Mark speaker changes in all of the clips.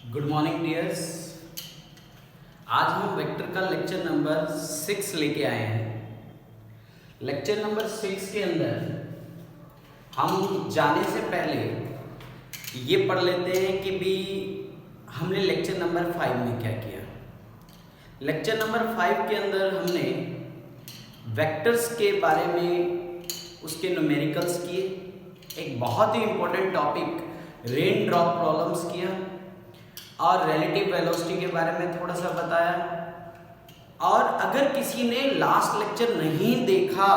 Speaker 1: Good morning dears. आज हम vector का लेक्चर नंबर 6 लेके आए हैं। लेक्चर नंबर 6 के अंदर हम जाने से पहले ये पढ़ लेते हैं कि भी हमने लेक्चर नंबर 5 में क्या किया। लेक्चर नंबर 5 के अंदर हमने वेक्टर्स के बारे में उसके न्यूमेरिकल्स किए, एक बहुत ही important topic rain drop problems किया और रिलेटिव वेलोसिटी के बारे में थोड़ा सा बताया। और अगर किसी ने लास्ट लेक्चर नहीं देखा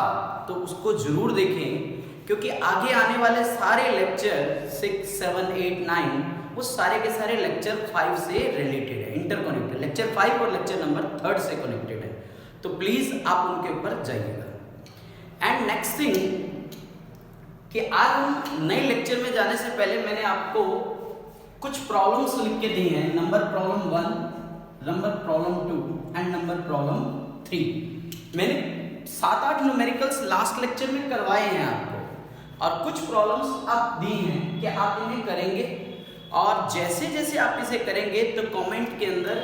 Speaker 1: तो उसको जरूर देखें, क्योंकि आगे आने वाले सारे लेक्चर 6, 7, 8, 9 वो सारे के सारे लेक्चर 5 से रिलेटेड है, इंटरकनेक्टेड। लेक्चर 5 और लेक्चर नंबर 3 से कनेक्टेड है, तो प्लीज़ आप उनके ऊपर जाइएगा। एंड नेक्स्ट थिंग कि आज हम नए लेक्चर में जाने से पहले मैंने आपको कुछ प्रॉब्लम्स लिख के दी हैं। Number problem 1, number problem 2 and number problem 3। मैंने 7-8 न्यूमेरिकल्स लास्ट लेक्चर में करवाए हैं आपको, और कुछ प्रॉब्लम्स आप दी हैं कि आप इन्हें करेंगे, और जैसे जैसे आप इसे करेंगे तो कमेंट के अंदर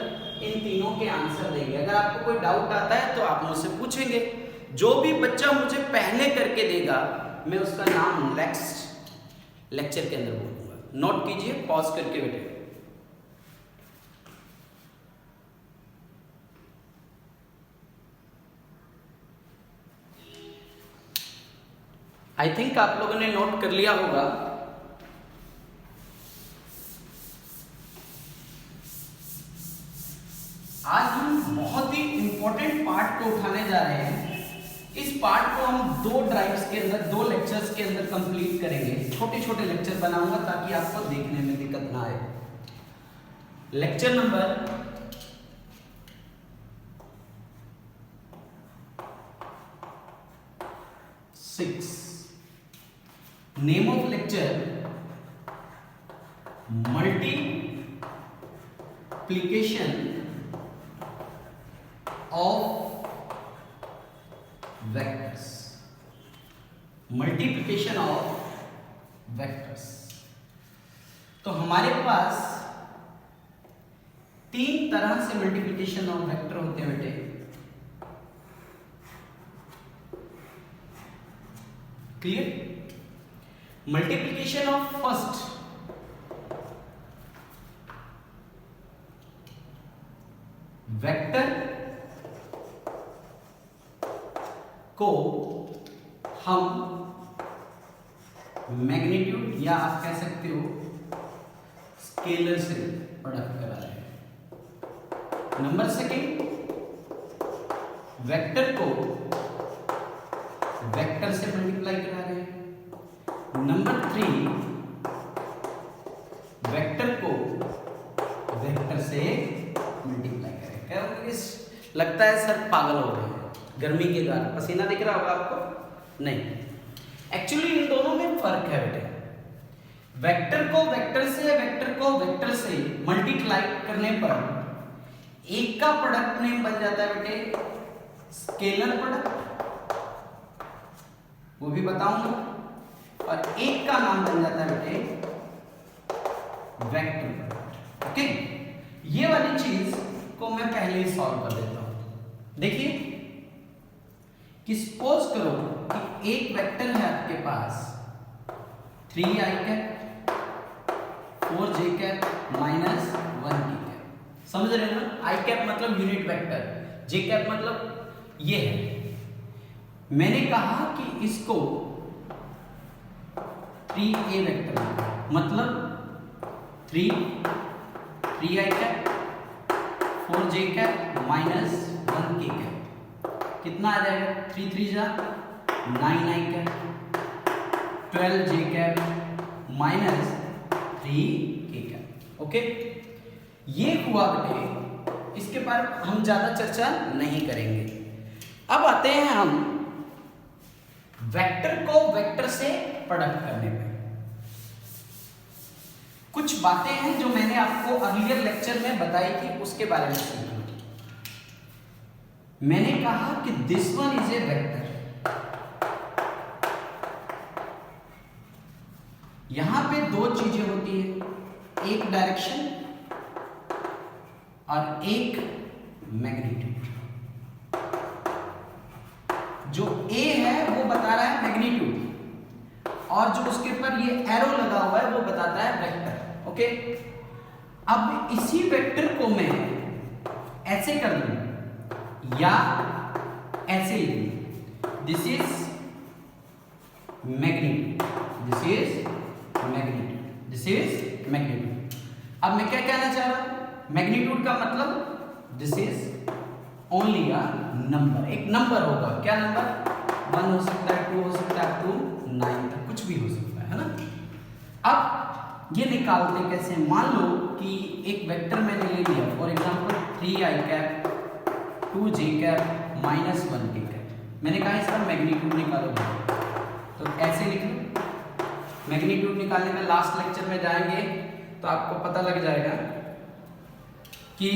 Speaker 1: इन तीनों के आंसर देंगे। अगर आपको कोई डाउट आता है तो आप मुझसे पूछेंगे। जो भी बच्चा मुझे पहले करके देगा मैं उसका नाम नेक्स्ट लेक्चर के अंदर बोलूँगा। नोट कीजिए, पॉज करके बेटे। आई थिंक आप लोगों ने नोट कर लिया होगा। आज हम बहुत ही इंपॉर्टेंट पार्ट को उठाने जा रहे हैं। इस पार्ट को हम 2 ड्राइव्स के अंदर, 2 लेक्चर्स के अंदर कंप्लीट करेंगे। छोटे छोटे लेक्चर बनाऊंगा ताकि आपको देखने में दिक्कत ना आए। Lecture number 6, name of lecture multiplication of vectors. Multiplication of vectors. तो हमारे पास 3 तरह से मल्टीप्लिकेशन ऑफ वेक्टर होते हैं बेटे। Clear? Multiplication of first vector को हम मैग्नीट्यूड या आप कह सकते हो स्केलर से प्रोडक्ट करा रहे हैं। नंबर सेकेंड, वेक्टर को वेक्टर से मल्टीप्लाई करा रहे हैं। नंबर 3, वेक्टर को वेक्टर से मल्टीप्लाई करें। क्या लगता है सर पागल हो रहे हैं गर्मी के कारण? पसीना दिख रहा होगा आपको? नहीं, एक्चुअली इन दोनों में फर्क है बेटे। वेक्टर को वेक्टर से मल्टीप्लाई करने पर एक का प्रोडक्ट नेम बन जाता है बेटे स्केलर प्रोडक्ट, वो भी बताऊंगा, और एक का नाम बन जाता है बेटे वेक्टर प्रोडक्ट। ओके, ये वाली चीज को मैं पहले ही सॉल्व कर देता हूं। देखिए कि सपोज करो कि एक वेक्टर है आपके पास 3i cap 4j cap -1k cap. समझ रहे हो ना? i कैप मतलब यूनिट वेक्टर, j कैप मतलब ये है। मैंने कहा कि इसको 3a वेक्टर मतलब 3i cap 4j cap -1k cap. कितना आ जाएगा? 3 3 जा 9i cap 12j cap -3k cap. Okay, ये हुआ बेटे। इसके बाद हम ज्यादा चर्चा नहीं करेंगे। अब आते हैं हम वेक्टर को वेक्टर से प्रोडक्ट करने में। कुछ बातें हैं जो मैंने आपको अर्लियर लेक्चर में बताई थी, उसके बारे में सुनिए। मैंने कहा कि this one is A vector. यहां पे 2 चीजें होती है, एक डायरेक्शन और एक मैग्नीट्यूड। जो A है वो बता रहा है मैग्नीट्यूड, और जो उसके ऊपर ये एरो लगा हुआ है वो बताता है वेक्टर। ओके, अब इसी वेक्टर को मैं ऐसे कर दूं या ऐसे लिख दूं, this is magnitude, this is magnitude, this is magnitude. अब मैं क्या कहना चाह रहा हूं, मैग्नीट्यूड का मतलब this is only a number, एक नंबर होगा। क्या नंबर? 1 हो सकता है, 2 हो सकता है, 2 9 तक कुछ भी हो सकता है ना। अब ये निकालते कैसे, मान लो कि एक वेक्टर मैंने ले लिया, for example 3i cap 2j cap -1 k cap. मैंने कहा इसका मैग्नीट्यूड निकालो, तो ऐसे लिख लो। मैग्नीट्यूड निकालने में लास्ट लेक्चर में जाएंगे तो आपको पता लग जाएगा कि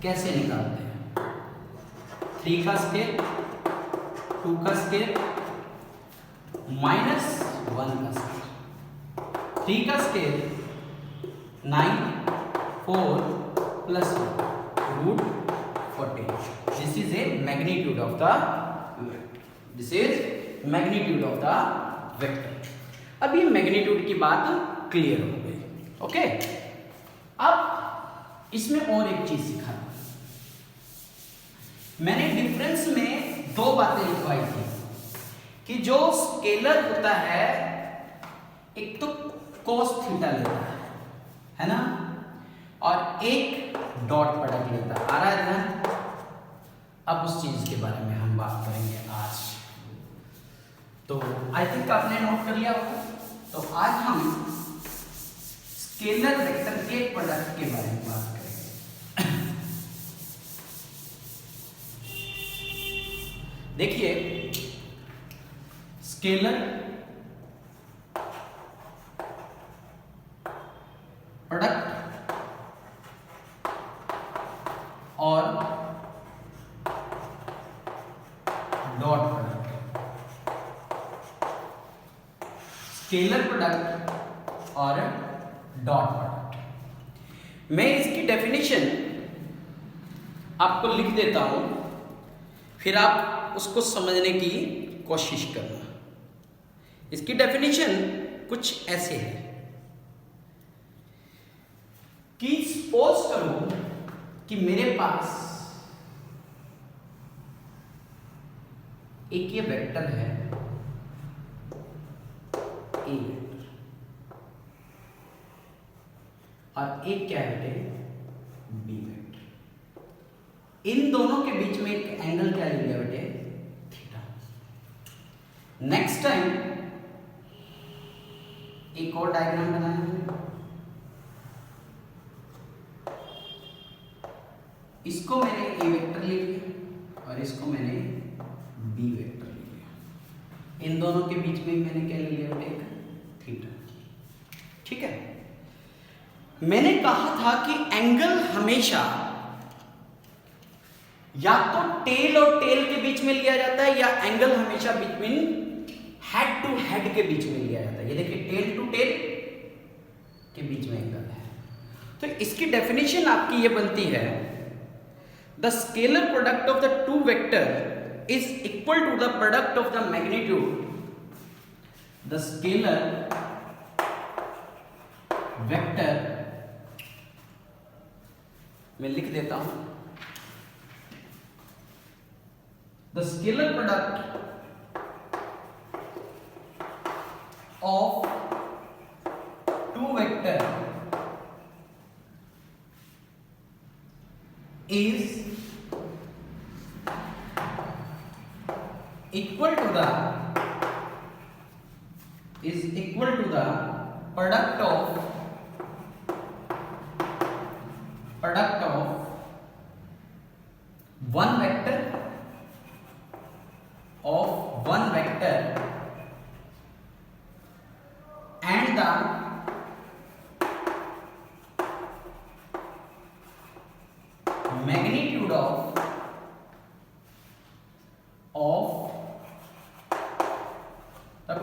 Speaker 1: कैसे निकालते हैं। 3 का स्केल, 2 का स्केल, -1 का स्केल। 3 का scale 9, 4 + 1 √40। This is a magnitude of the vector, this is magnitude of the vector. अब ये मैग्नीट्यूड की बात क्लियर हो गई। ओके, अब इसमें और एक चीज सिखा, मैंने डिफरेंस में 2 बातें लिखवाई थी कि जो स्केलर होता है एक तो cos थीटा लेता है ना, और एक डॉट प्रोडक्ट लेता है। आ रहा है ना? अब उस चीज के बारे में हम बात करेंगे आज। तो आई थिंक आपने नोट कर लिया होगा। तो आज हम स्केलर वेक्टर के प्रोडक्ट के बारे में बात करेंगे। देखिए, स्केलर प्रोडक्ट और डॉट प्रोडक्ट, स्केलर प्रोडक्ट और डॉट प्रोडक्ट। मैं इसकी डेफिनेशन आपको लिख देता हूं, फिर आप उसको समझने की कोशिश करना। इसकी डेफिनेशन कुछ ऐसे है कि सपोज करो कि मेरे पास एक ये वेक्टर है ए वेक्टर, और एक क्या है बेटे बी वेक्टर। इन दोनों के बीच में एक एंगल क्या ले लिया बेटे, थीटा। नेक्स्ट टाइम एक और डायग्राम बनाया हमने, इसको मैंने ए वेक्टर ले लिया और इसको मैंने बी वेक्टर ले लिया। इन दोनों के बीच में मैंने क्या ले लिया बेटे, थीटा। ठीक है, मैंने कहा था कि एंगल हमेशा या तो टेल और टेल के बीच में लिया जाता है, या एंगल हमेशा बिटवीन हेड टू हेड के बीच में लिया जाता है। ये देखिए, टेल टू टेल के बीच में एंगल है। तो इसकी डेफिनेशन आपकी ये बनती है, the scalar product of the two vector is equal to the product of the magnitude, the scalar vector, मैं लिख देता हूं, the scalar product of two vector is equal to the product of one vector and the magnitude of the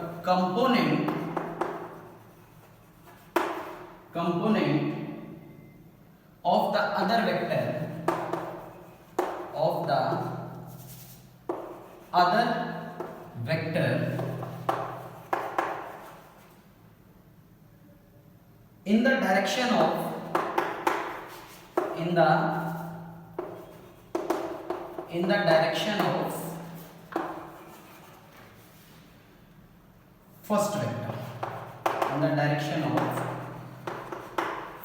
Speaker 1: component of the other vector of the other vector in the direction of first vector, in the direction of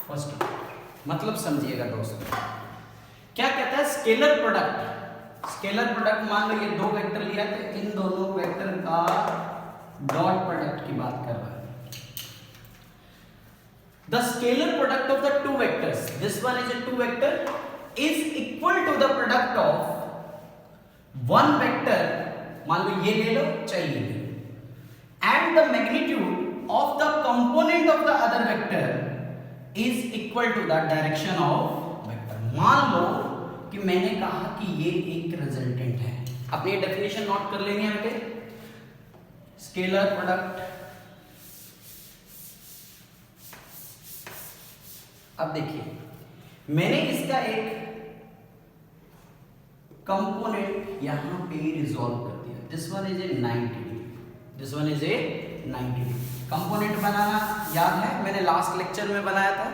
Speaker 1: first vector। मतलब समझिएगा दोस्तों, क्या कहता है scalar product. Scalar product मान लो ये दो vector लिया तो इन दोनों वेक्टर का डॉट प्रोडक्ट की बात कर रहा है। The scalar product of the two vectors, this one is a two vector, is equal to the product of one vector, मान लो ये ले लो चाहे ये ले लो, and the magnitude of the component of the other vector is equal to the direction of vector। मान लो कि मैंने कहा कि ये एक रिजल्टेंट है, अपनी ये डेफिनेशन नोट कर लेंगे बेटे। स्केलर प्रोडक्ट, अब देखिए मैंने इसका एक कंपोनेंट यहां पे रिजॉल्व कर दिया। This one is a 90 degree, this one is a 90 degree. Component बनाना याद है, मैंने लास्ट लेक्चर में बनाया था।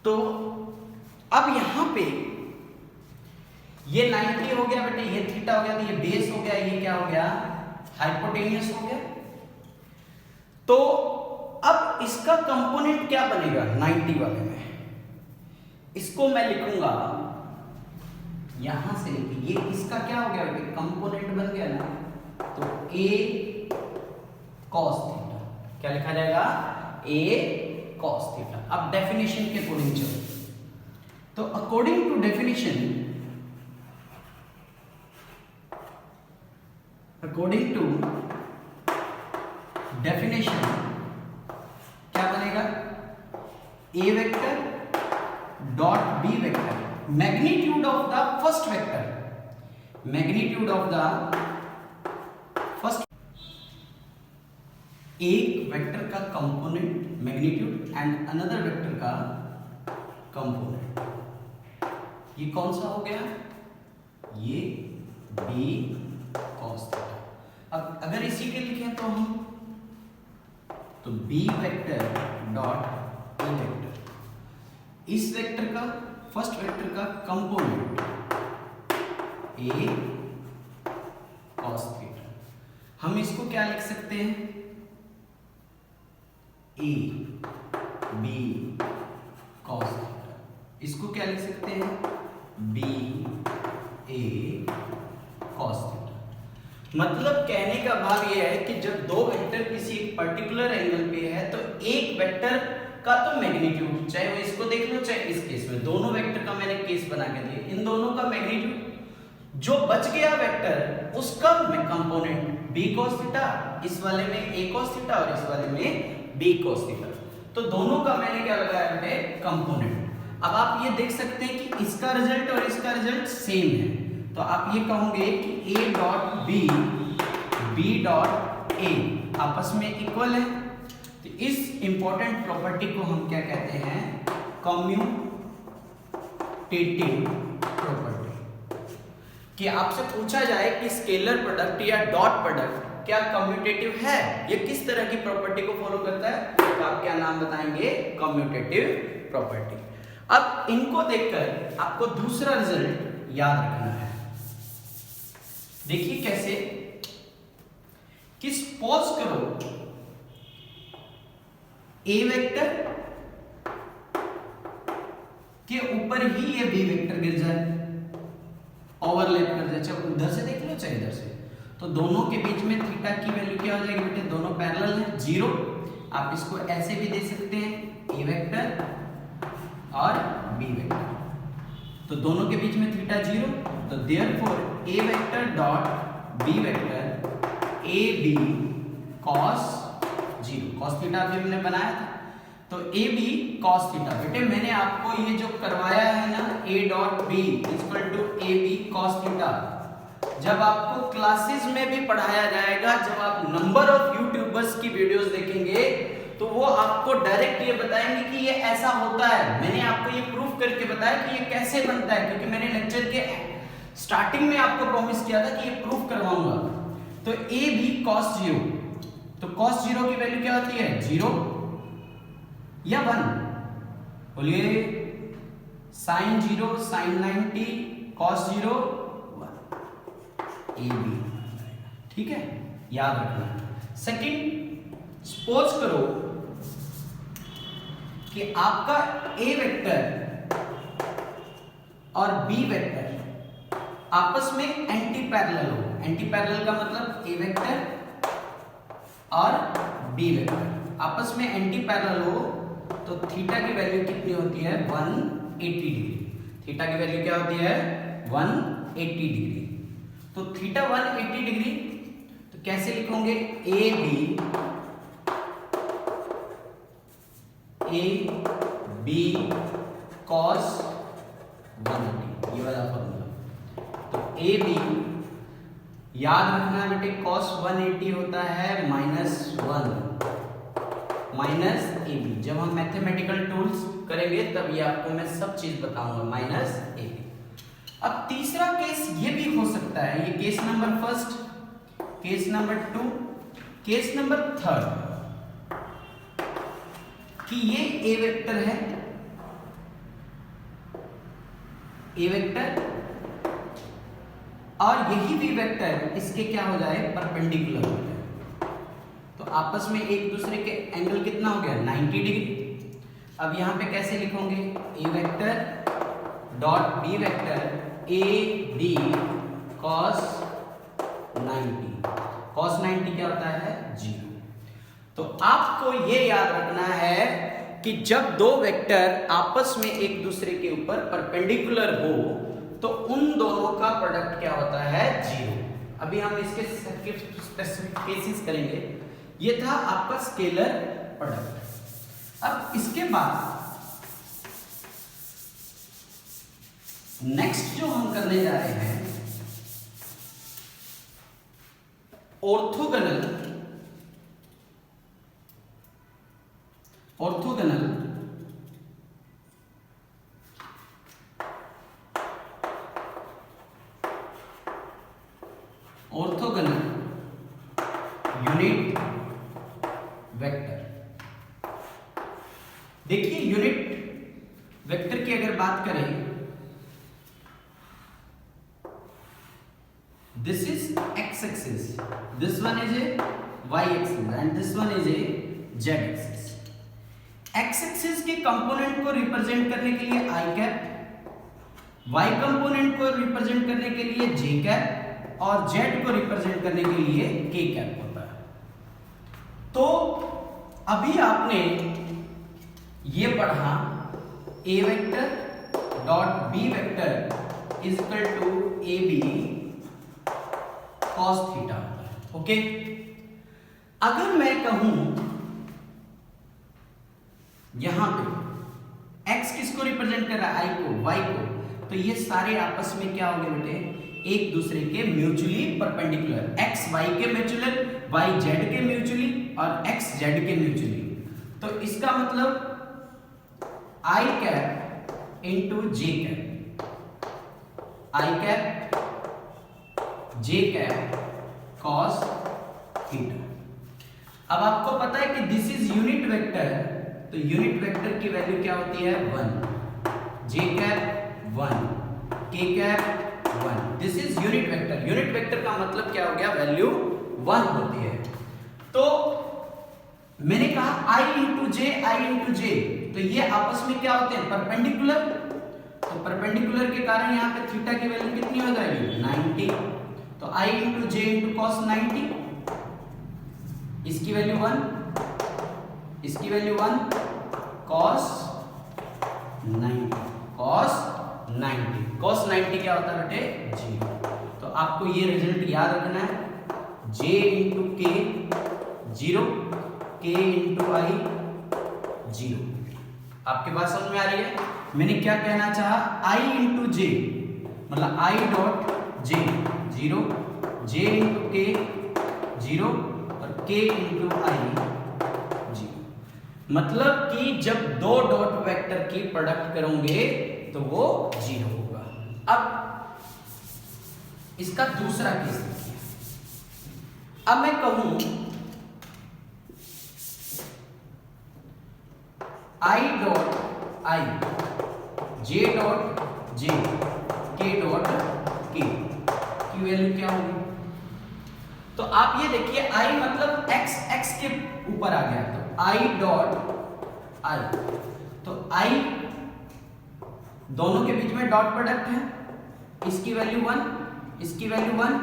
Speaker 1: तो अब यहां पे ये 90 हो गया बेटे, ये थीटा हो गया, तो ये बेस हो गया, ये क्या हो गया हाइपोटेन्यूस हो गया। तो अब इसका कंपोनेंट क्या बनेगा 90 वाले में, इसको मैं लिखूंगा यहां से लेके, ये इसका क्या हो गया बेटे कंपोनेंट बन गया ना, तो a cos थीटा, क्या लिखा जाएगा a cos थीटा। अब डेफिनेशन के अकॉर्डिंग चलो, तो अकॉर्डिंग टू डेफिनेशन, क्या बनेगा a vector dot b vector, magnitude of the first vector, magnitude of the first, एक वेक्टर का component magnitude and another vector का कंपोनेंट, ये कौन सा हो गया, ये b cos थीटा। अब अगर इसी के लिखें तो हम, तो b vector dot a vector, इस वेक्टर का फर्स्ट वेक्टर का कंपोनेंट a cos थीटा, हम इसको क्या लिख सकते हैं a b cos थीटा, इसको क्या लिख सकते हैं b a cos थीटा। मतलब कहने का भाव यह है कि जब दो वेक्टर किसी एक पर्टिकुलर एंगल पे है तो एक वेक्टर का तो मैग्नीट्यूड, चाहे वो इसको देख लो चाहे इस केस में, दोनों वेक्टर का मैंने केस बना के दिया, इन दोनों का मैग्नीट्यूड, जो बच गया वेक्टर उसका कंपोनेंट b cos थीटा, इस वाले में a cos थीटा और इस वाले में b cos थीटा, तो दोनों का मैंने क्या लगाया बेटे कंपोनेंट। अब आप ये देख सकते हैं कि इसका रिजल्ट और इसका रिजल्ट सेम है, तो आप ये कहोगे कि a dot b b dot a आपस में इक्वल है। तो इस इंपॉर्टेंट प्रॉपर्टी को हम क्या कहते हैं कम्यूटेटिव प्रॉपर्टी। कि आपसे पूछा जाए कि स्केलर प्रोडक्ट या डॉट प्रोडक्ट क्या कम्यूटेटिव है, ये किस तरह की प्रॉपर्टी को फॉलो करता है, तो आप क्या नाम बताएंगे कम्यूटेटिव प्रॉपर्टी। अब इनको देखकर आपको दूसरा रिजल्ट याद रखना है। देखिए कैसे, कि सपोज करो a वेक्टर के ऊपर ही ये b वेक्टर गिर जाए, ओवरलैप कर जाए, चाहे उधर से देख लो चाहे इधर से, तो दोनों के बीच में थीटा की वैल्यू क्या हो जाएगी बेटे, दोनों पैरेलल हैं 0। आप इसको ऐसे भी दे सकते हैं a वेक्टर और b वेक्टर, तो दोनों के बीच में थीटा 0, तो therefore a vector dot b vector a b cos 0, cos theta अभी हमने बनाया था, तो a b cos थीटा। बेटे मैंने आपको ये जो करवाया है ना a dot b equal to a b cos theta, जब आपको क्लासेस में भी पढ़ाया जाएगा, जब आप नंबर ऑफ यूट्यूबर्स की वीडियोस देखेंगे तो तो वो आपको डायरेक्ट ये बताएंगे कि ये ऐसा होता है। मैंने आपको ये प्रूफ करके बताया कि ये कैसे बनता है, क्योंकि मैंने लेक्चर के स्टार्टिंग में आपको प्रॉमिस किया था कि ये प्रूफ करवाऊंगा। तो ए बी cos 0, तो cos 0 की वैल्यू क्या होती है, 0 या 1? बोलिए, sin 0 sin 90 cos 0 1, A B, ठीक है, याद रखना। सेकंड, सपोज करो कि आपका ए वेक्टर और बी वेक्टर आपस में एंटी पैरेलल हो। एंटी पैरेलल का मतलब ए वेक्टर और बी वेक्टर आपस में एंटी पैरेलल हो, तो थीटा की वैल्यू कितनी होती है, 180 डिग्री। थीटा की वैल्यू क्या होती है, 180 डिग्री। तो थीटा 180 डिग्री, तो कैसे लिखोगे, ए बी cos 180, ये वाला फॉर्मूला। तो ए बी, याद रखना बेटे, cos 180 होता है -1 माइनस ए बी। जब हम मैथमेटिकल टूल्स करेंगे तब ये आपको मैं सब चीज बताऊंगा, -a b। अब तीसरा केस ये भी हो सकता है, ये case number first, case number 2, case number 3, कि ये ए वेक्टर है, ए वेक्टर और यही भी वेक्टर इसके क्या हो जाए, परपेंडिकुलर हो जाए। तो आपस में एक दूसरे के एंगल कितना हो गया, 90 डिग्री। अब यहां पे कैसे लिखोगे, A vector dot B vector A B cos 90, cos 90 क्या होता है, 0। तो आपको ये याद रखना है कि जब दो वेक्टर आपस में एक दूसरे के ऊपर परपेंडिकुलर हो तो उन दोनों का प्रोडक्ट क्या होता है, 0। अभी हम इसके स्पेसिफिक केसेस करेंगे। ये था आपका स्केलर प्रोडक्ट। अब इसके बाद नेक्स्ट जो हम करने जा रहे हैं, ऑर्थोगोनल यूनिट वेक्टर। देखिए, यूनिट वेक्टर की अगर बात करें, this is x axis, this one is a y axis and this one is a z axis। x axis के कंपोनेंट को रिप्रेजेंट करने के लिए i कैप, y कंपोनेंट को रिप्रेजेंट करने के लिए j कैप और z को रिप्रेजेंट करने के लिए k कैप होता है। तो अभी आपने ये पढ़ा, a vector dot b vector is equal to A B cos theta होता है। ओके, अगर मैं कहूं यहां पे x किसको रिप्रेजेंट कर रहा है, i को, y को, तो ये सारे आपस में क्या हो गए बेटे, एक दूसरे के म्यूचुअली परपेंडिकुलर, x y के म्यूचुअल, y z के म्यूचुअली और x z के म्यूचुअली। तो इसका मतलब i cap into j cap, i cap j cap cos theta. अब आपको पता है कि दिस इज यूनिट वेक्टर, तो यूनिट वेक्टर की वैल्यू क्या होती है, 1, j cap 1, k cap 1। This is unit vector. Unit vector का मतलब क्या हो गया, वैल्यू 1 होती है। तो मैंने कहा i इंटू j, तो ये आपस में क्या होते हैं, परपेंडिकुलर। तो परपेंडिकुलर के कारण यहाँ पे थीटा की वैल्यू कितनी हो जाएगी, 90। तो i into j into cos 90, इसकी वैल्यू 1, इसकी वैल्यू 1, कॉस 90, कॉस 90 क्या होता है बेटे, 0। तो आपको ये रिजल्ट याद रखना है, j इंटू के 0, k इंटू आई 0। आपके बात समझ में आ रही है? मैंने क्या कहना चाहा, i इंटू j मतलब i dot j 0, j into के 0 और k इंटू आई 0। मतलब कि जब दो डॉट वेक्टर की प्रोडक्ट करोगे तो वो 0 होगा। अब इसका दूसरा केस देखिए। अब मैं कहूं i dot i, j dot j, k dot k की वैल्यू क्या होगी? तो आप ये देखिए i मतलब x के ऊपर आ गया, तो i डॉट i, तो i दोनों के बीच में डॉट प्रोडक्ट है, इसकी वैल्यू 1, इसकी वैल्यू 1,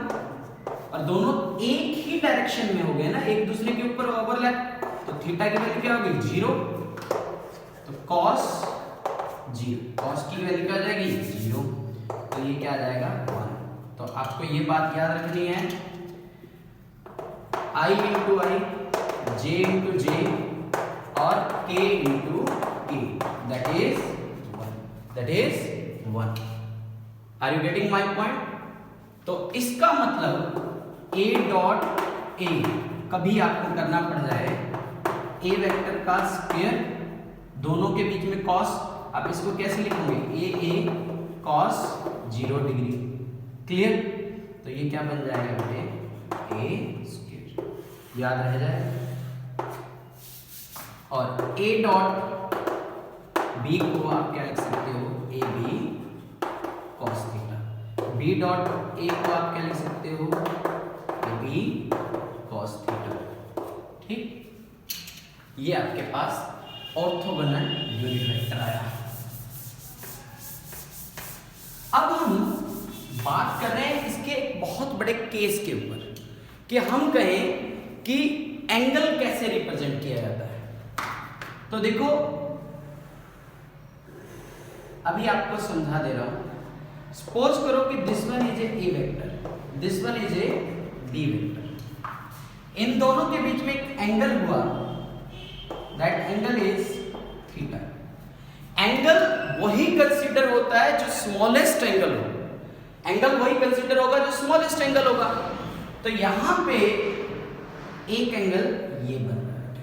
Speaker 1: और दोनों एक ही डायरेक्शन में हो गए ना, एक दूसरे के ऊपर ओवरलैप, तो थीटा की वैल्यू क्या होगी? 0, तो cos 0, cos की वैल्यू क्या आ जाएगी? 0, तो ये क्या आ जाएगा? 1। तो आपको ये बात याद रखनी है, i into I, j into J और k into k, that is 1। Are you getting my point? तो इसका मतलब a डॉट a कभी आपको करना पड़ जाए a वेक्टर का स्क्वायर, दोनों के बीच में cos, आप इसको कैसे लिखोगे? a cos 0 degree. क्लियर? तो ये क्या बन जाएगा बेटे? a स्क्वायर, याद रह जाए। और a डॉट b को आप क्या लिख सकते हो? A B cos theta. b dot a को आप क्या लिख सकते हो? A B cos theta. ठीक, ये आपके पास ऑर्थोगोनल यूनिट वेक्टर आया। अब हम बात कर रहे हैं इसके बहुत बड़े केस के ऊपर कि हम कहें कि एंगल कैसे रिप्रेजेंट किया जाता है। तो देखो, अभी आपको समझा दे रहा हूं। सपोज करो कि this one is A vector, this one is B B वेक्टर, इन दोनों के बीच में एक एंगल हुआ, that angle is theta. Angle वही कंसीडर होता है जो स्मॉलेस्ट एंगल हो, एंगल वही कंसीडर होगा जो स्मॉलेस्ट एंगल होगा। तो यहां पे एक एंगल ये बन रहा है,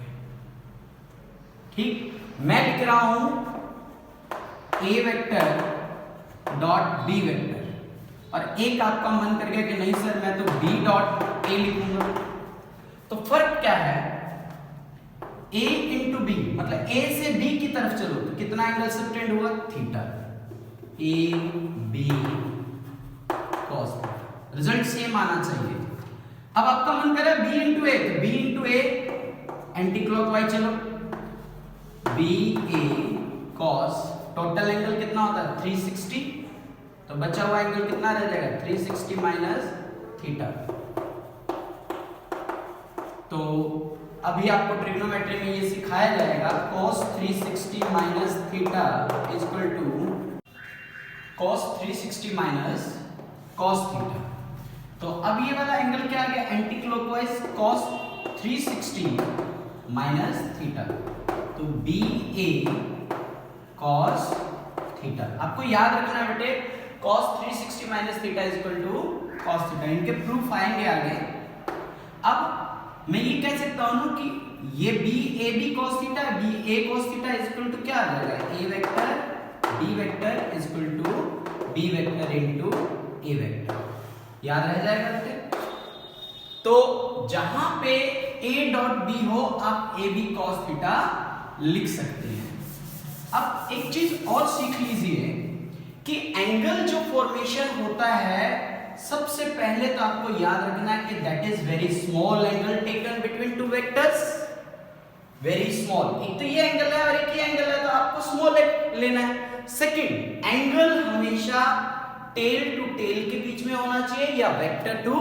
Speaker 1: ठीक। मैं लिख रहा हूं a vector dot b vector, और एक आपका मन कर गया कि नहीं सर मैं तो b डॉट a लिखूंगा। तो फर्क क्या है? a इंटू बी, मतलब a से b की तरफ चलो तो कितना एंगल सबटेंड हुआ? Theta. a b cos, result same आना चाहिए। अब आपका मन कर रहा है b इंटू a, तो b into a anti clockwise चलो, b a cos, total angle कितना होता है? 360, तो बचा हुआ एंगल कितना रह जाएगा? 360 माइनस थीटा। तो अभी आपको ट्रिग्नोमेट्री में ये सिखाया जाएगा, cos 360 minus theta is equal to cos 360 minus cos theta. तो अब ये वाला एंगल क्या आ गया? Anticlockwise, cos 360 minus theta, तो बी ए cos थीटा। आपको याद रखना है बेटे, cos 360 minus theta is equal to cos theta. इनके प्रूफ आएंगे आगे। अब मैं ये कह सकता हूं कि ये B A B cos theta, B A cos theta is equal to क्या आ जाएगा? A vector B vector is equal to B vector into A vector, याद रह जाएगा बेटे। तो जहां पे a डॉट b हो, आप ए बी cos थीटा लिख सकते हैं। अब एक चीज और सीख लीजिए कि एंगल जो फॉर्मेशन होता है, सबसे पहले तो आपको याद रखना है कि that is very small angle taken between two vectors, very small. एक तो ये एंगल है और एक ये एंगल है, तो आपको स्मॉल लेना है। सेकंड, एंगल हमेशा टेल टू टेल के बीच में होना चाहिए या वेक्टर टू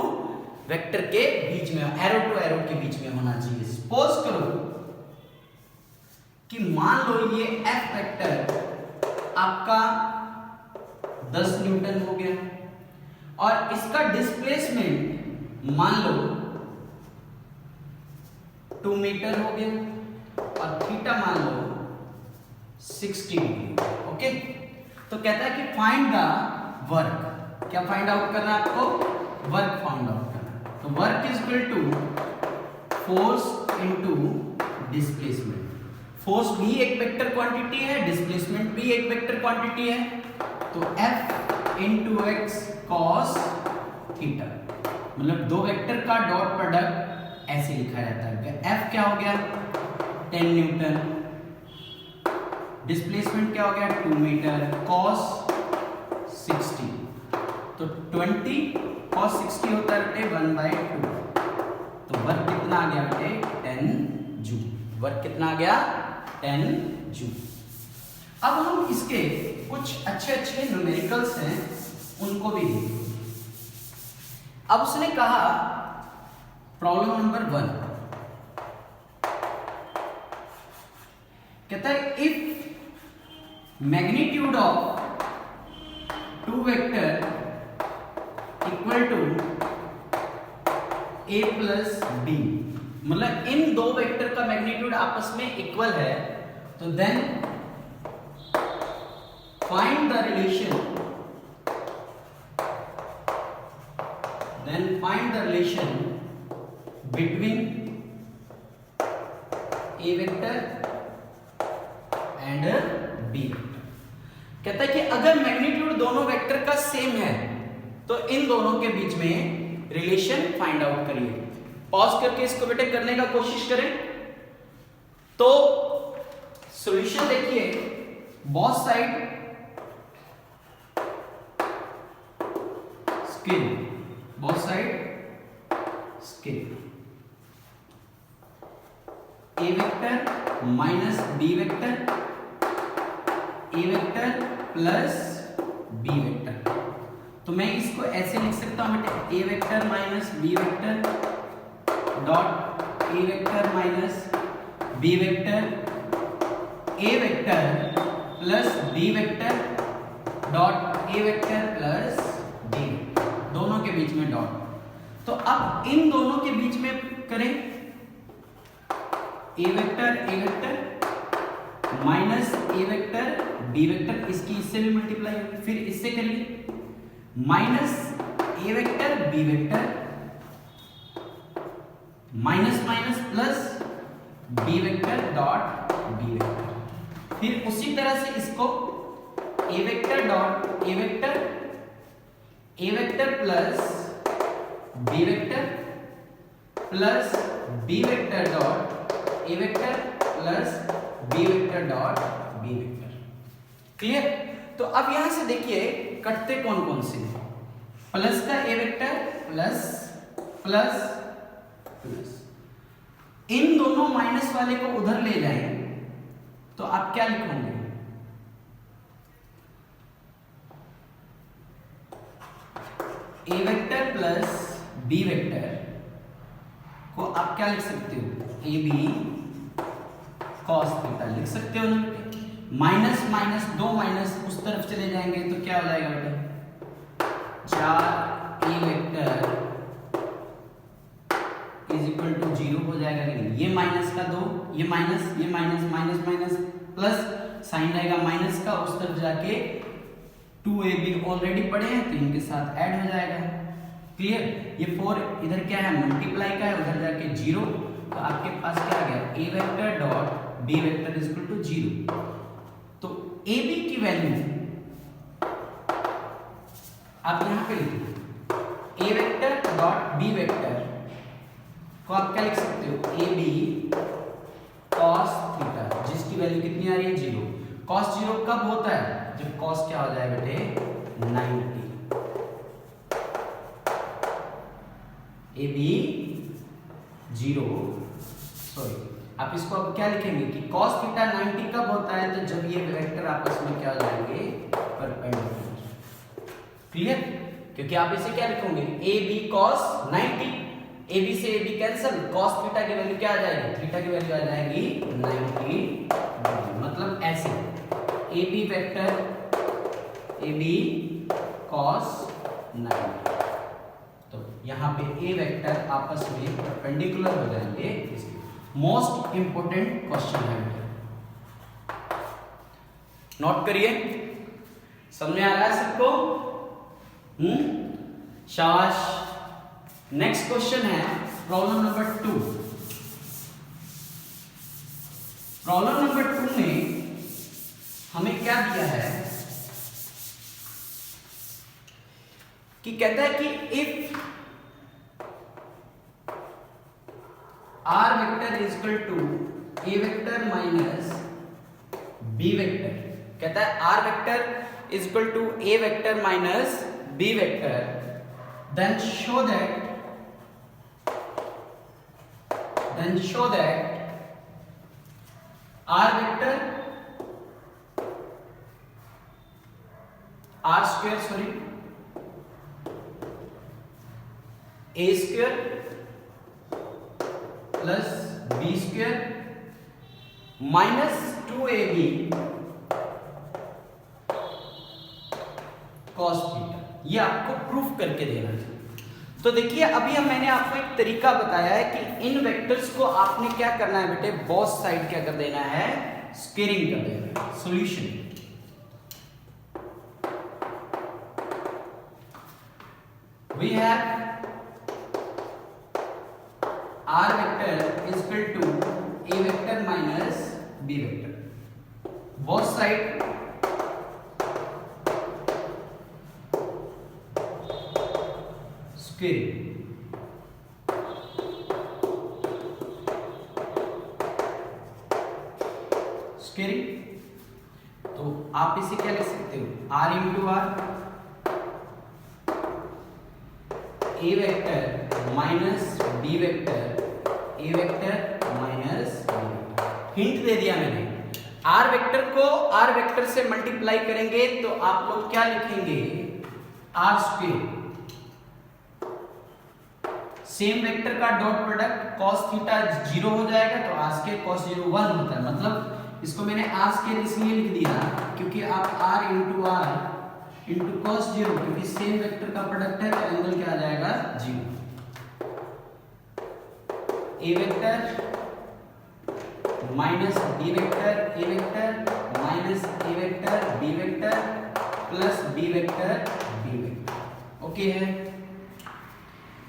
Speaker 1: वेक्टर के बीच में, एरो टू एरो के बीच में होना चाहिए। सपोज करो कि मान लो ये F वेक्टर आपका 10 न्यूटन हो गया और इसका डिस्प्लेसमेंट मान लो 2 मीटर हो गया और थीटा मान लो 60 डिग्री। ओके, तो कहता है कि फाइंड द वर्क। क्या फाइंड आउट करना है आपको? वर्क फाइंड आउट करना। तो work is equal to force into displacement. Force भी एक वेक्टर क्वांटिटी है, डिस्प्लेसमेंट भी एक वेक्टर क्वांटिटी है, तो F into x cos theta, मतलब दो वेक्टर का डॉट प्रोडक्ट ऐसे लिखा जाता है। F क्या हो गया 10 न्यूटन, डिस्प्लेसमेंट क्या हो गया 2 मीटर, कॉस 60, तो 20 कॉस 60 होता है 1/2, तो वर्क कितना आ गया बेटे 10 जूल। वर्क कितना आ गया 10 जूल। अब हम इसके कुछ अच्छे अच्छे न्यूमेरिकल्स हैं उनको भी देखें। अब उसने कहा प्रॉब्लम नंबर 1, कहता है if magnitude of two vector equal to a plus b, मतलब इन दो वेक्टर का मैग्नीट्यूड आपस में इक्वल है, तो then find the relation, between a vector and b vector. कहता है कि अगर मैग्नीट्यूड दोनों वेक्टर का सेम है तो इन दोनों के बीच में रिलेशन फाइंड आउट करिए। पॉज करके इसको बेटे करने का कोशिश करें। तो सॉल्यूशन देखिए, both side scale, both side scale, a vector minus b vector, a vector plus b vector. तो मैं इसको ऐसे लिख सकता हूं बेटे, a vector minus b vector dot a vector minus b vector, a vector plus b vector dot a vector plus b vector, दोनों के बीच में डॉट। तो अब इन दोनों के बीच में करें, a vector minus a vector B vector, इसकी इससे भी मल्टीप्लाई होगी, फिर इससे करिए minus a vector B vector minus minus plus b vector dot B vector, फिर उसी तरह से इसको a vector dot a vector plus b vector plus b vector dot a vector plus b vector dot B vector. Clear? तो अब यहां से देखिए कटते कौन कौन से, प्लस का ए वेक्टर प्लस प्लस प्लस, इन दोनों माइनस वाले को उधर ले जाएं तो आप क्या लिखोगे, A vector plus b vector को आप क्या लिख सकते हो, ए बी कॉस थीटा लिख सकते हो ना। माइनस माइनस दो माइनस उस तरफ चले जाएंगे तो क्या हो जाएगा बेटा, 4 ए वेक्टर इज इक्वल टू 0 हो जाएगा कि नहीं। ये माइनस का 2, ये minus minus minus plus sign रहेगा माइनस का, उस तरफ जाके 2ab ऑलरेडी पड़े हैं तो इनके साथ ऐड हो जाएगा। क्लियर? ये 4 इधर क्या है मल्टीप्लाई का है, उधर जाके 0, तो आपके पास क्या आ गया, a vector dot b vector is equal to 0। तो ab की वैल्यू आप यहां पे लिखिए, a vector dot b vector को आप क्या लिख सकते हो, ab cos थीटा, जिसकी वैल्यू कितनी आ रही है 0। cos 0 कब होता है, जब cos क्या हो जाए बेटे 90। ab 0, सॉरी आप इसको अब क्या लिखेंगे कि cos थीटा 90 कब होता है, तो जब ये वेक्टर आपस में क्या हो जाएंगे, परपेंडिकुलर। क्लियर? क्योंकि आप इसे क्या लिखोगे, ab cos 90, ab से ab कैंसिल, cos थीटा की वैल्यू क्या आ जाएगी, थीटा की वैल्यू आ जाएगी 90, मतलब ऐसे ab वेक्टर ab cos 90, तो यहाँ पे a वेक्टर आपस में परपेंडिकुलर हो जाएंगे। मोस्ट इंपोर्टेंट क्वेश्चन है, नोट करिए। समझ में आ रहा है सबको? शाबाश। नेक्स्ट क्वेश्चन है प्रॉब्लम नंबर 2। प्रॉब्लम नंबर 2 में हमें क्या दिया है कि कहता है कि if r vector is equal to a vector minus b vector, कहता है r vector is equal to a vector minus b vector, then show that r vector r square sorry a square plus b square minus 2ab cos theta, ये आपको proof करके देना है। तो देखिए अभी मैंने आपको एक तरीका बताया है कि इन वेक्टर्स को आपने क्या करना है बेटे, बोथ साइड क्या कर देना है, स्क्वेयरिंग कर देना है। Solution we have r vector is equal to a vector minus b vector, both side squaring. तो आप इसे क्या लिख सकते हो, r into r a vector minus b vector, a vector minus b vector. Hint दे दिया मैंने, r वेक्टर को r वेक्टर से मल्टीप्लाई करेंगे तो आप लोग क्या लिखेंगे, r स्क्वेयर। सेम वेक्टर का डॉट प्रोडक्ट cos थीटा 0 हो जाएगा तो r स्क्वायर cos 0 1 होता है, मतलब इसको मैंने r स्क्वायर इसलिए लिख दिया क्योंकि आप r into R into cos 0, क्योंकि सेम वेक्टर का प्रोडक्ट है तो एंगल क्या आ जाएगा 0। a vector minus b vector, a vector minus a vector b vector plus b vector b vector, okay है,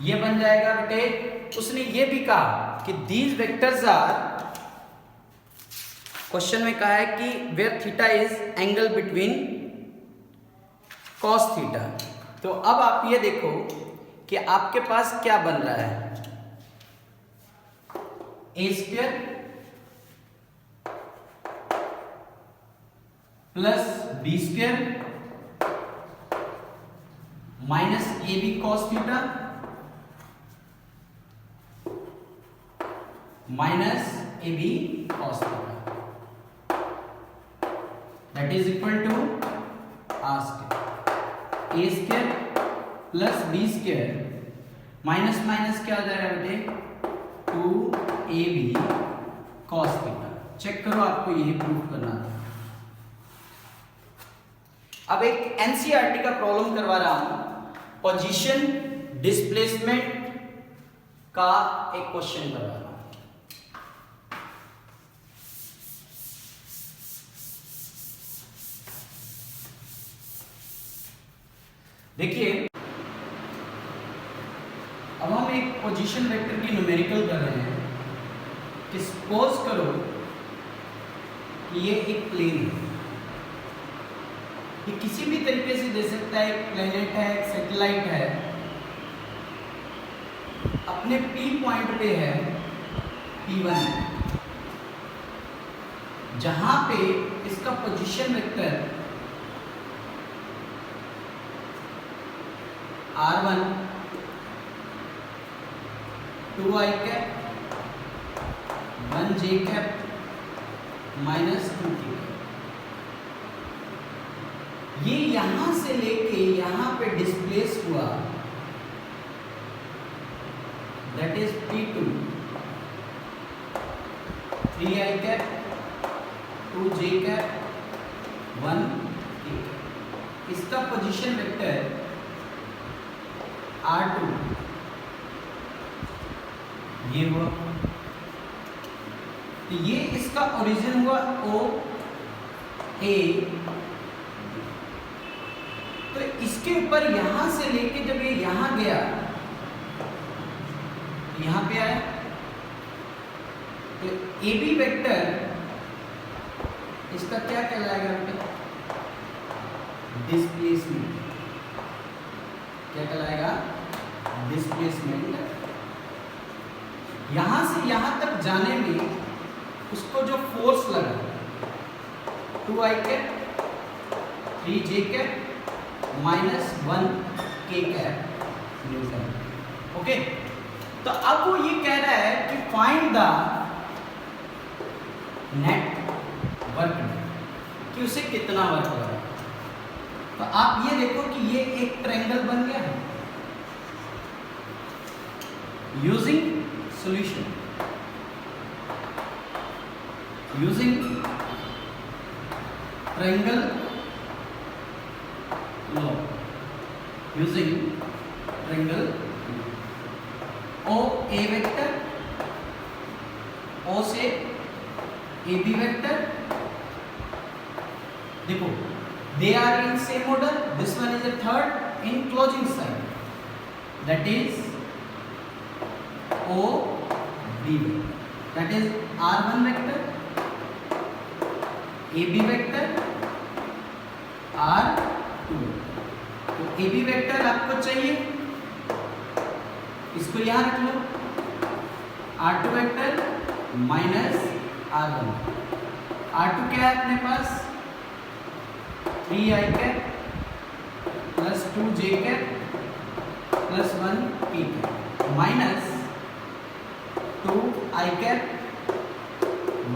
Speaker 1: ये बन जाएगा बेटे। उसने ये भी कहा कि दीज वेक्टर्स आर, क्वेश्चन में कहा है कि where theta is angle between cos theta. तो अब आप ये देखो कि आपके पास क्या बन रहा है, a square plus b square minus a B cos theta minus a B cos theta, that is equal to r square, a square plus b square minus minus क्या हो जाएगा बेटे, 2ab कॉस थीटा। चेक करो, आपको यही proof करना था। अब एक एनसीईआरटी का प्रॉब्लम करवा रहा हूं, पोजीशन डिस्प्लेसमेंट का एक क्वेश्चन करवा रहा हूं। देखिए अब हम एक पोजीशन वेक्टर की न्यूमेरिकल कर रहे हैं कि सपोज करो कि ये एक प्लेन है, ये किसी भी तरीके से दे सकता है, एक प्लेनेट है, एक सैटेलाइट है, अपने P पॉइंट पे है, P1 है, जहां पे इसका position vector r1 2i cap 1j cap minus 2k, ये यहां से लेके यहां पे डिस्प्लेस हुआ, that is P2 3i cap 2j cap 1k, इसका पोजीशन वेक्टर R2 ये हुआ, तो ये इसका ओरिजिन हुआ O A, तो इसके ऊपर यहां से लेके जब ये यहां गया, यहां पे आया, तो AB वेक्टर इसका क्या कहलाएगा बेटे? डिस्प्लेसमेंट। क्या कहलाएगा? डिस्प्लेसमेंट। यहां से यहां तक जाने में उसको जो फोर्स लगा 2i cap 3j cap minus 1k cap Newton. Okay, तो अब वो ये कह रहा है कि फाइंड द नेट वर्क, कि उसे कितना वर्क लगा। तो आप ये देखो कि ये एक ट्रायंगल बन गया है using solution, using triangle law, using triangle O A vector, O से ए बी वेक्टर। देखो they are in same order, this one is a third in closing side, that is O B vector, that is R1 vector, AB vector, R2। तो AB vector आपको चाहिए, इसको यहां रख लो, R2 vector minus R1। R2 क्या है अपने पास? 3i cap plus 2j cap plus 1k cap minus 2i cap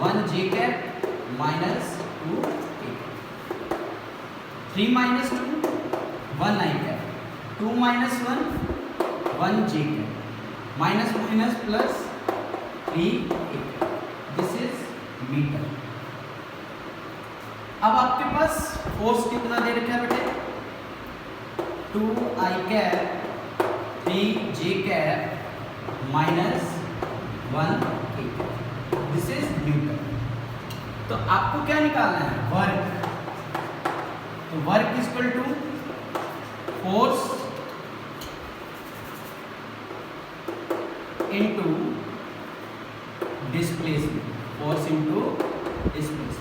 Speaker 1: 1j cap minus 2k cap. 3 minus 2 1i cap, 2 minus 1 1j cap minus minus plus 3k cap. This is metre. अब आपके पास force कितना दे रखा है बेटे? 2i cap 3j cap minus 1k, this is newton. तो आपको क्या निकालना है? वर्क। तो work is equal to force into displacement, force into displacement,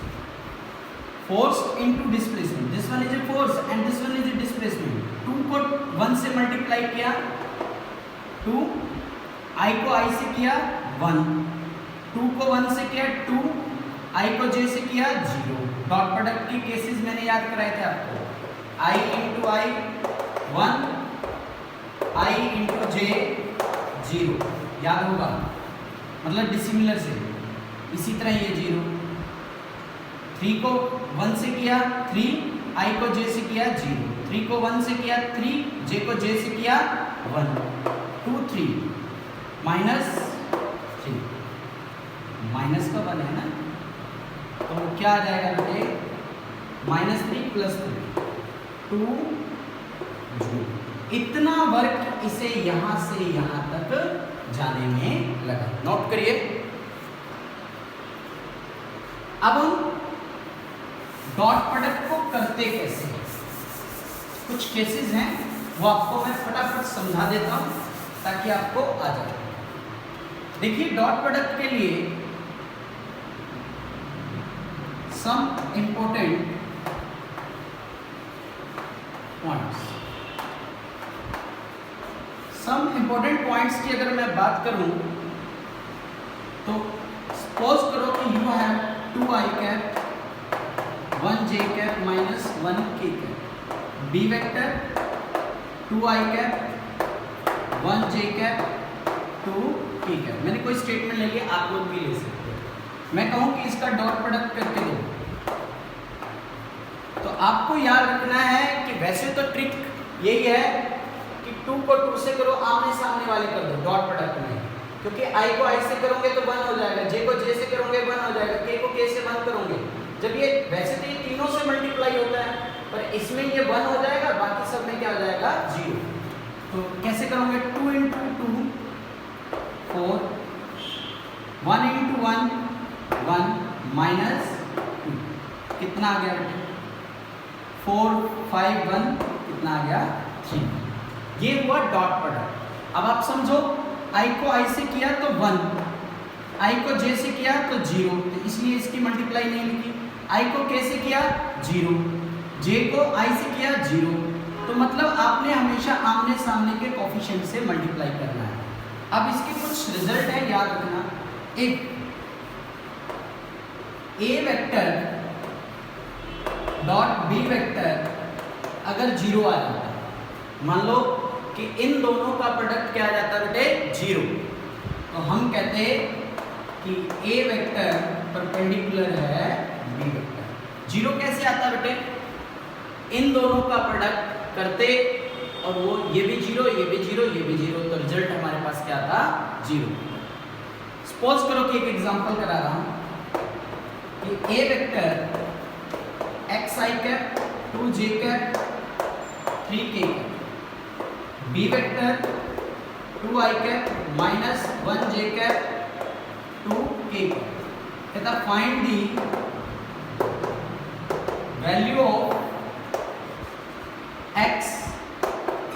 Speaker 1: force into displacement। this one is a force and this one is a displacement। 2 को 1 से multiply किया 2, i को i से किया 1, 2 को 1 से किया 2, i को j से किया 0। डॉट प्रोडक्ट के केसेस मैंने याद कराए थे आपको, i into i 1, i into j 0, याद होगा, मतलब डिसिमिलर से। इसी तरह ये 0, 3 को 1 से किया 3, i को j से किया 0, 3 को 1 से किया 3, j को j से किया 1, 2 3 माइनस 3, माइनस का 1 है ना, तो क्या आ जाएगा बेटे? -3 प्लस 3 2 जूल। इतना वर्क इसे यहां से यहां तक जाने में लगा। नोट करिए। अब हम डॉट प्रोडक्ट को करते कैसे हैं? कुछ केसेस हैं, वो आपको मैं फटाफट समझा देता हूं ताकि आपको आ जाए। देखिए, डॉट प्रोडक्ट के लिए some important points, some important points की अगर मैं बात करूं तो सपोज करो कि you have 2i cap 1j cap minus 1k cap, b vector 2i cap 1j cap 2k cap. मैंने कोई स्टेटमेंट ले लिया, आप लोग भी ले सकते हो। मैं कहूं कि इसका डॉट प्रोडक्ट करके दो, तो आपको याद रखना है कि वैसे तो ट्रिक यही है कि 2 को 2 से करो, आमने सामने वाले कर दो डॉट प्रोडक्ट में, क्योंकि i को i से करोगे तो 1 हो जाएगा, j को j से करोगे 1 हो जाएगा, k को k से 1 करोगे। जब ये वैसे तो ये तीनों से मल्टीप्लाई होता है, पर इसमें ये 1 हो जाएगा, बाकी सब में क्या हो जाएगा? 0। तो कैसे करोगे? 2 into 2 4, 1 into 1 1 माइनस 2, कितना आ गया बेटे? 4 5 1, कितना आ गया? 3। ये हुआ डॉट प्रोडक्ट। अब आप समझो, i को i से किया तो 1, i को j से किया तो 0, तो इसलिए इसकी मल्टीप्लाई नहीं लिखी। आई को कैसे किया 0, जे को आई से किया 0, तो मतलब आपने हमेशा आमने सामने के कोफिशिएंट से मल्टीप्लाई करना है। अब इसके कुछ रिजल्ट है, याद रखना। एक ए वेक्टर डॉट बी वेक्टर अगर 0 आ जाता है, मान लो कि इन दोनों का प्रोडक्ट क्या आ जाता है बेटे 0, तो हम कहते हैं कि ए वेक्टर परपेंडिकुलर है बी वेक्टर। 0 कैसे आता है बेटे, इन दोनों का प्रोडक्ट करते और वो ये भी 0, ये भी 0, ये भी 0, तो रिजल्ट हमारे पास क्या था 0। सपोज करो कि एक एग्जांपल करा रहा हूं कि ए वेक्टर एक्स आई कैप 2 जे कैप 3 के कैप, बी वेक्टर 2 आई कैप माइनस 1 जे कैप 2 के कैप। कहता find the value of x,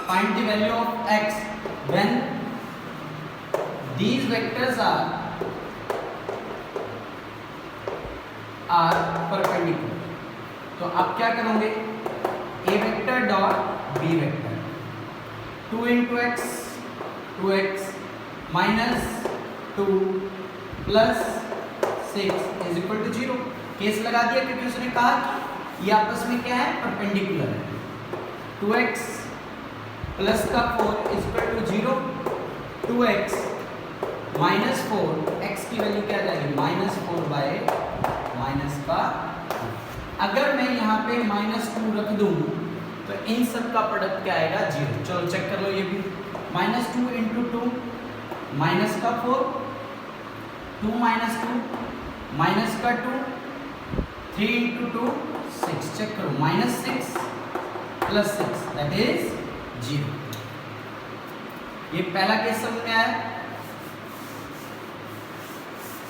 Speaker 1: find the value of x when these vectors are perpendicular। तो आप क्या करोगे, a vector dot b vector 2 into x 2x minus 2 plus 6 is equal to 0। Case लगा दिया क्योंकि उसने कहा कि ये आपस में क्या है परपेंडिकुलर है। 2x प्लस का 4 is equal to 0, 2x minus 4, x की वैल्यू क्या आ जाएगी -4 बाय माइनस का 2। अगर मैं यहाँ पे -2 रख दूँ तो इन सब का प्रोडक्ट क्या आएगा 0। चलो चेक कर लो ये भी, -2 इंटू 2 माइनस का 4, 2 माइनस 2 माइनस का 2, 3 इंटू 2 6। चेक करो -6 प्लस 6 दैट इज 0। ये पहला केस समझ में आया।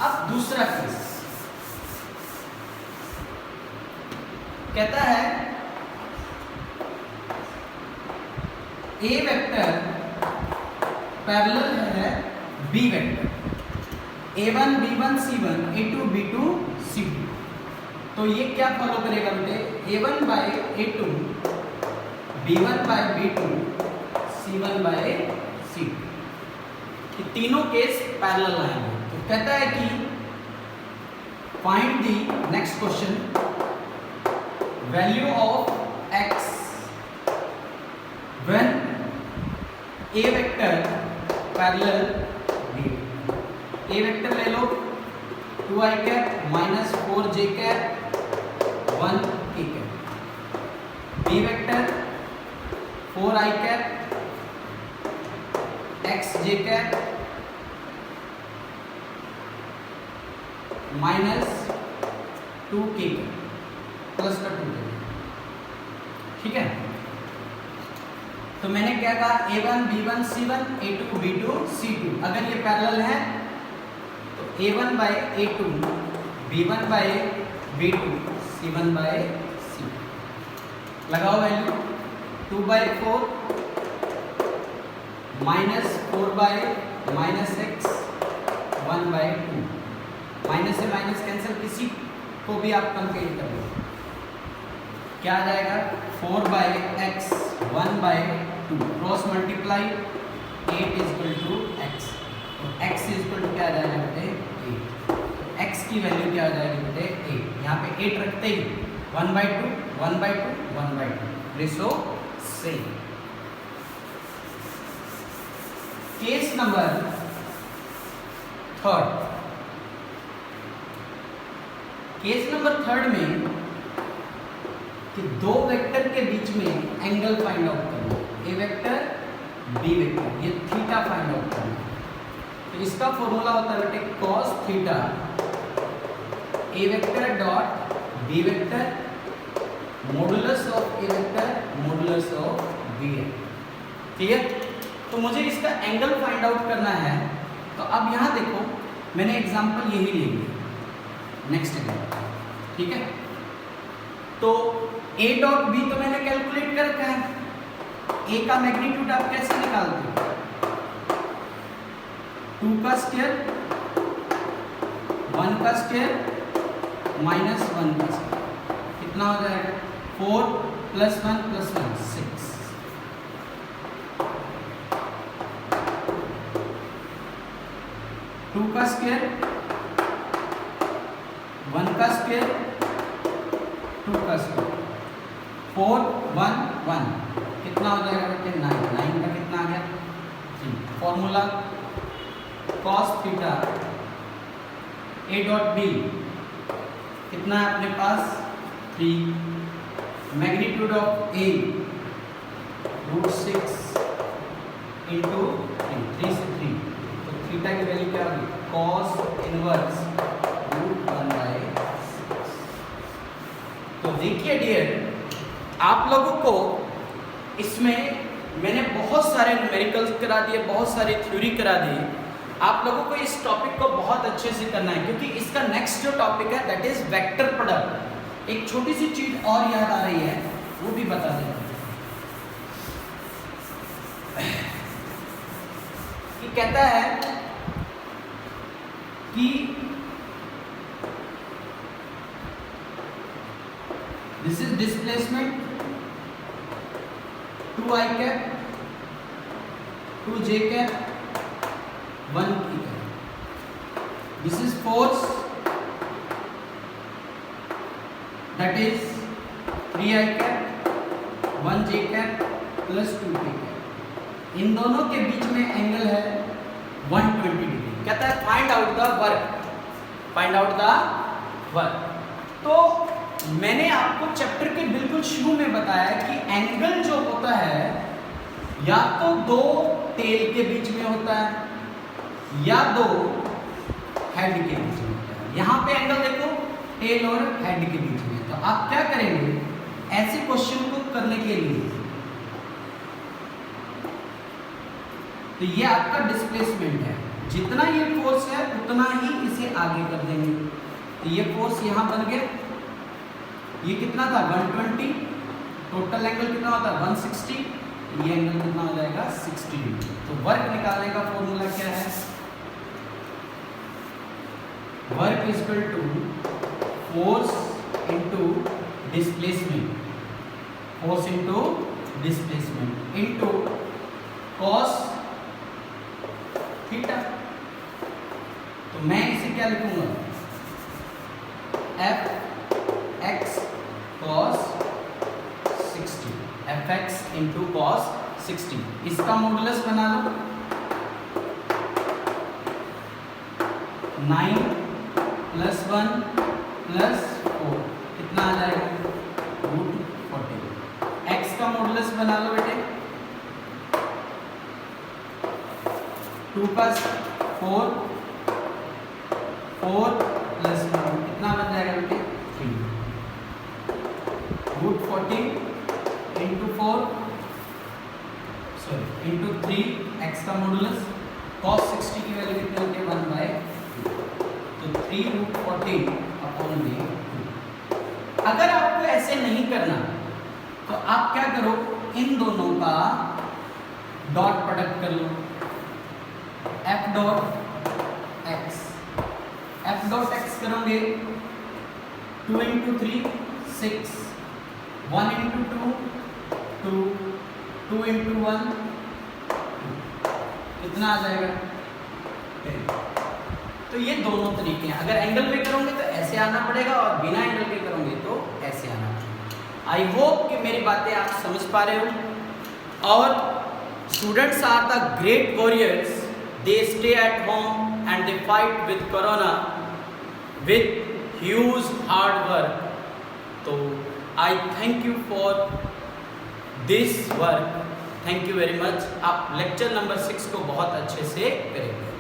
Speaker 1: अब दूसरा केस कहता है ए वेक्टर पैरेलल है B vector a1 b1 c1 a2 b2 c2। तो ये क्या फॉलो करेगा बेटे, a1 bye a2 b1 bye b2 c1 by c2। ये तीनों केस पैरेलल आएंगे। तो कहता है कि find the next question value of x when a vector parallel b। a vector ले लो 2i cap minus 4j cap 1 k cap, b vector 4i cap xj cap minus 2k cap plus का 2 ठीक है। तो मैंने क्या कहा a1 b1 c1 a2 b2 c2। अगर ये पैरेलल है तो a1 bye a2 b1 bye b2 c1 by c2। लगाओ value 2 by 4 minus 4 by minus x 1 by 2। Minus से माइनस कैंसिल, किसी को भी आप कंपेयर कर लो, क्या आ जाएगा 4 by x 1 by 2 cross multiply 8 is equal to x। तो x इज इक्वल टू क्या आ जाएगा बेटे 8। x की वैल्यू क्या आ जाएगी बेटे 8। यहाँ पे 8 रखते ही 1 by 2 1 by 2 1 by 2 ratio same. Case number third, case number third में कि दो वेक्टर के बीच में एंगल फाइंड आउट करना, ए वेक्टर बी वेक्टर, ये थीटा फाइंड आउट करना। तो इसका फॉर्मूला होता है बेटे cos theta A vector dot B vector modulus of A vector modulus of B vector. ठीक है, तो मुझे इसका एंगल फाइंड आउट करना है। तो अब यहाँ देखो मैंने एग्जांपल यही ले लिया, नेक्स्ट एग्जांपल। ठीक है, तो a डॉट बी तो मैंने कैलकुलेट कर रखा है। a का मैग्नीट्यूड आप कैसे निकालते हो, 2 का स्क्वायर 1 का स्क्वायर -1 का स्क्वायर कितना हो जाएगा 4 + 1 + 1 6। 2 का स्क्वायर 1 का स्क्वायर 2 का स्क्वायर 4 1 1 कितना हो जाएगा बेटे 9। 9 का कितना आ गया 3। Formula cos theta a dot b कितना है अपने पास 3। मैग्नीट्यूड ऑफ a √6 इंटू 3 से 3 तो थीटा की वैल्यू क्या होगी cos इनवर्स √1/6। तो देखिए डियर आप लोगों को इसमें मैंने बहुत सारे न्यूमेरिकल्स करा दिए, बहुत सारी थ्योरी करा दी। आप लोगों को इस टॉपिक को बहुत अच्छे से करना है क्योंकि इसका नेक्स्ट जो टॉपिक है दैट इज वेक्टर प्रोडक्ट। एक छोटी सी चीज और याद आ रही है वो भी बता देता हूं कि कहता है कि this is displacement 2i cap 2j cap 1 k cap. This is force that is 3i cap 1j cap plus 2k cap. इन दोनों के बीच में एंगल है 120 डिग्री। कहता है find out the work, find out the work. तो मैंने आपको चैप्टर के बिल्कुल शुरू में बताया कि एंगल जो होता है या तो दो टेल के बीच में होता है या दो हेड के बीच में होता है। यहाँ पे एंगल देखो टेल और हेड के बीच में। तो आप क्या करेंगे ऐसे क्वेश्चन को करने के लिए, तो ये आपका डिस्प्लेसमेंट है, जितना ये फोर्स है उतना ही इसे आगे कर देंगे। तो ये फोर्स यहाँ बन गया, ये कितना था 120, टोटल एंगल कितना होता है 160, ये एंगल कितना हो जाएगा 60 डिग्री। तो वर्क निकालने का फॉर्मूला क्या है, work is equal to force into displacement, force into displacement into cos theta. तो मैं इसे क्या लिखूंगा fx cos 60, fx into cos 60। इसका मॉडुलस बना लो 9 + 1 + 4 कितना आ जाएगा √40। x का मॉडुलस बना लो बेटे 2 का 4 + 1 कितना बन जाएगा बेटे 3 √40 इंटू 4 सॉरी इंटू 3 x का मॉडुलस cos 60 की वैल्यू कितनी होती है 1/2 तो 3√40/2। अगर आपको ऐसे नहीं करना तो आप क्या करो इन दोनों का डॉट प्रोडक्ट कर लो f डॉट x करोगे 2 इंटू 3 6, 1 इंटू 2 2, 2 इंटू 1 कितना आ जाएगा 10। तो ये दोनों तरीके हैं, अगर एंगल पे करोगे तो ऐसे आना पड़ेगा और बिना एंगल पे करोगे तो ऐसे आना पड़ेगा। आई होप कि मेरी बातें आप समझ पा रहे हो। और students are the great warriors, they stay at home and they fight with corona with huge hard work. So I thank you for this work, thank you very much। आप लेक्चर नंबर 6 को बहुत अच्छे से करेंगे।